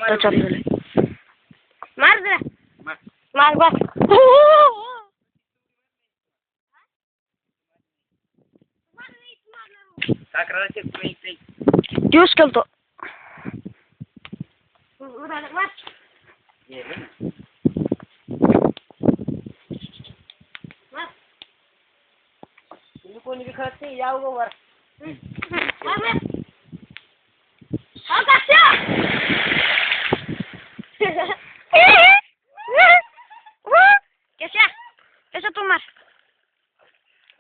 तो चल दे मार दे मार बस यूज कर तो कोणी भी खर्च याव गो वर कैसे तुम मार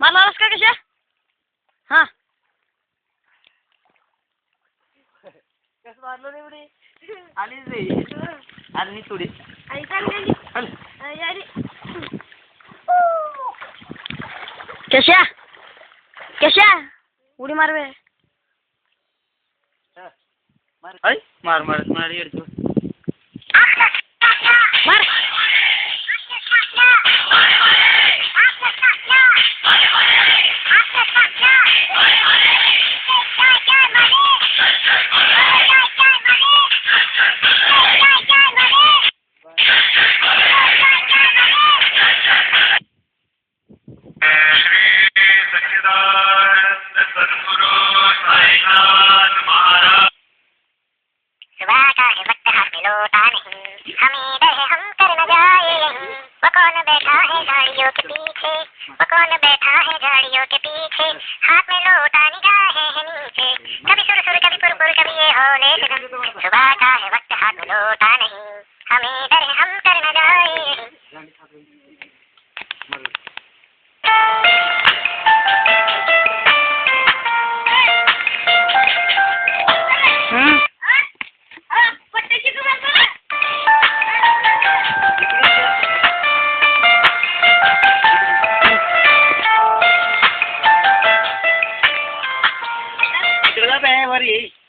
मारलास का कैसे हाँ कैसे मारलो रे बड़ी आली रे आली थोड़ी आई चल यारी कैसे कैसे उडी मार बे मार आई मार मार मार ये तो मार कौन बैठा है झाड़ियों के पीछे हाथ में लोटा निगाहें हैं नीचे कभी सुर कभी पुर कभी ये हौले सुबह का है वक्त हाथ में लोटा नहीं हमें डर है हम कर न जाए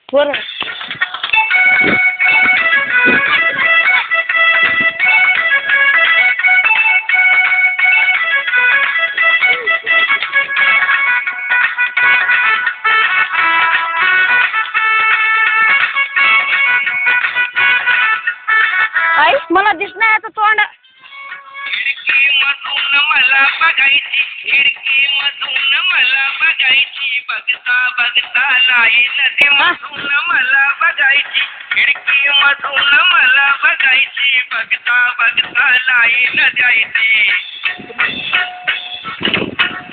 वर आई मला दिसणार आता तोंड मला बघायची खिडकी मधून मला बघायची बघता बघता लाईन ते मधून मला बघायची खिडकी मधून मला बघायची बघता बघता लाईन द्यायची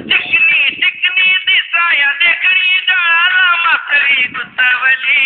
चिकनी चिकनी दिसाया देखणी जळाला मासळी गुतवली